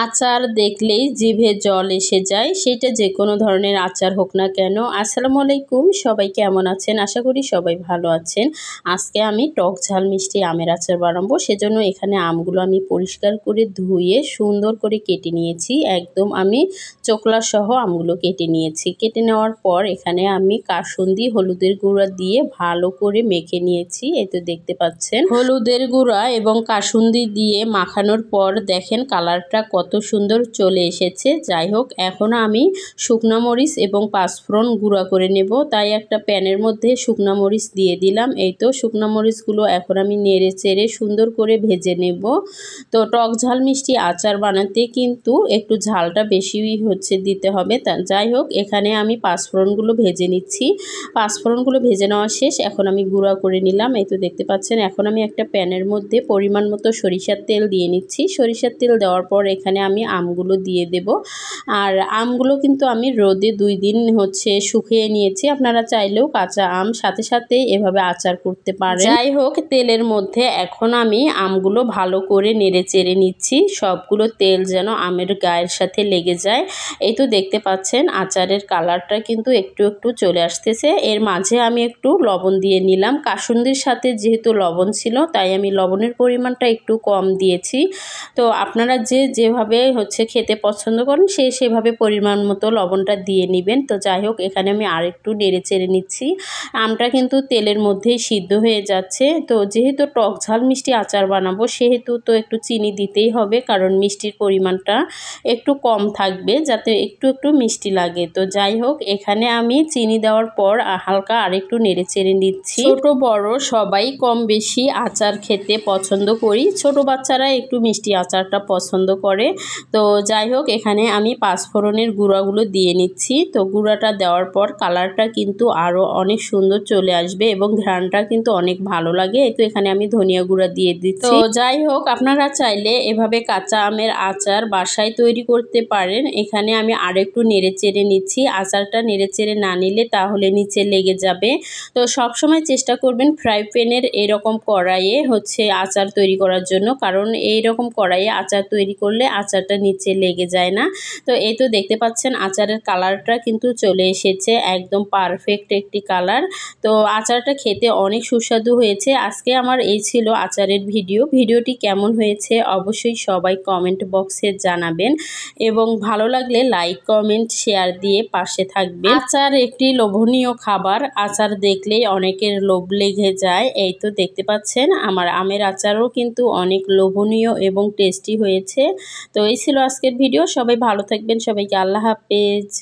আচার দেখলেই জিভে জল এসে যায়, সেটা যে কোনো ধরনের আচার হোক না কেন। আসসালামু আলাইকুম, সবাই কেমন আছেন? আশা করি সবাই ভালো আছেন। আজকে আমি টক ঝাল মিষ্টি আমের আচার বানাবো। সেজন্য এখানে আমগুলো আমি পরিষ্কার করে ধুয়ে সুন্দর করে কেটে নিয়েছি। একদম আমি চোকলা সহ আমগুলো কেটে নিয়েছি। কেটে নেওয়ার পর এখানে আমি কাসুন্দি হলুদের গুঁড়া দিয়ে ভালো করে মেখে নিয়েছি। এই তো দেখতে পাচ্ছেন হলুদের গুঁড়া এবং কাসুন্দি দিয়ে মাখানোর পর দেখেন কালারটা কত সুন্দর চলে এসেছে। যাই হোক, এখন আমি শুকনা মরিচ এবং পাঁচফোড়ন গুঁড়া করে নেব। তাই একটা প্যানের মধ্যে শুকনা মরিচ দিয়ে দিলাম। এই তো শুকনা মরিচগুলো এখন আমি নেড়ে চেড়ে সুন্দর করে ভেজে নেব। তো টক ঝাল মিষ্টি আচার বানাতে কিন্তু একটু ঝালটা বেশি দিতে হবে। যাই হোক, এখানে আমি পাঁচফোড়নগুলো ভেজে নিচ্ছি। পাঁচফোড়নগুলো ভেজে নেওয়া শেষ, এখন আমি গুঁড়া করে নিলাম। এই তো দেখতে পাচ্ছেন, এখন আমি একটা প্যানের মধ্যে পরিমাণ মতো সরিষার তেল দিয়ে নিচ্ছি। সরিষার তেল দেওয়ার পর এখানে আমি আমগুলো দিয়ে দেব। আর আমগুলো কিন্তু আমি রোদে 2 দিন শুকিয়ে নিয়েছি। আপনারা চাইলেও কাঁচা আম সাথে সাথে এভাবে আচার করতে পারেন। যাই হোক, তেলের মধ্যে এখন আমি আমগুলো ভালো করে নেড়ে চেড়ে নিচ্ছি। সবগুলো তেল যেন আমের গায়ের সাথে লেগে যায়। এই তো দেখতে পাচ্ছেন আচারের কালারটা কিন্তু একটু একটু চলে আসতেছে। এর মাঝে আমি একটু লবণ দিয়ে নিলাম। কাসুন্দির সাথে যেহেতু লবণ ছিল, তাই আমি লবণের পরিমাণটা একটু কম দিয়েছি। তো আপনারা যেভাবে খেতে পছন্দ করেন সেভাবে পরিমাণ মতো লবণটা দিয়ে নেবেন। তো যাই হোক, এখানে আমি আরেকটু নেড়ে চেড়ে নিচ্ছি। আমটা কিন্তু তেলের মধ্যেই সিদ্ধ হয়ে যাচ্ছে। তো যেহেতু টক ঝাল মিষ্টি আচার বানাবো, সেহেতু তো একটু চিনি দিতেই হবে, কারণ মিষ্টির পরিমাণটা একটু কম থাকবে, যাতে একটু একটু মিষ্টি লাগে। তো যাই হোক, এখানে আমি চিনি দেওয়ার পর হালকা আরেকটু নেড়ে চেড়ে নিচ্ছি। ছোট বড় সবাই কম বেশি আচার খেতে পছন্দ করি। ছোট বাচ্চারা একটু মিষ্টি আচারটা পছন্দ করে। তো যাই হোক, এখানে আমি পাঁচফোড়নের গুঁড়াগুলো দিয়ে নিচ্ছি। তো গুঁড়াটা দেওয়ার পর কালারটা কিন্তু আরও অনেক সুন্দর চলে আসবে এবং ঘ্রাণটা কিন্তু অনেক ভালো লাগে। তো এখানে আমি ধনিয়া গুঁড়া দিয়ে দিচ্ছি। তো যাই হোক, আপনারা চাইলে এভাবে কাঁচা আমের আচার বাসায় তৈরি করতে পারেন। এখানে আমি আরেকটু নেড়ে চেড়ে নিচ্ছি। আচারটা নেড়ে চেড়ে না নিলে তাহলে নিচে লেগে যাবে। তো সবসময় চেষ্টা করবেন ফ্রাই প্যানের এরকম কড়াইয়ে আচার তৈরি করার জন্য, কারণ এইরকম কড়াইয়ে আচার তৈরি করলে আচারটা নিচে লেগে যায় না। তো এই তো দেখতে পাচ্ছেন আচারের কালারটা কিন্তু চলে এসেছে, একদম পারফেক্ট একটি কালার। তো আচারটা খেতে অনেক সুস্বাদু হয়েছে। আজকে আমার এই ছিল আচারের ভিডিওটি কেমন হয়েছে অবশ্যই সবাই কমেন্ট বক্সে জানাবেন এবং ভালো লাগলে লাইক কমেন্ট শেয়ার দিয়ে পাশে থাকবেন। আচার একটি লোভনীয় খাবার। আচার দেখলেই অনেকের লোভ লেগে যায়। এই তো দেখতে পাচ্ছেন আমার আমের আচারও কিন্তু অনেক লোভনীয় এবং টেস্টি হয়েছে। তো এই ছিল আজকের ভিডিও। সবাই ভালো থাকবেন। সবাইকে আল্লাহ হাফেজ।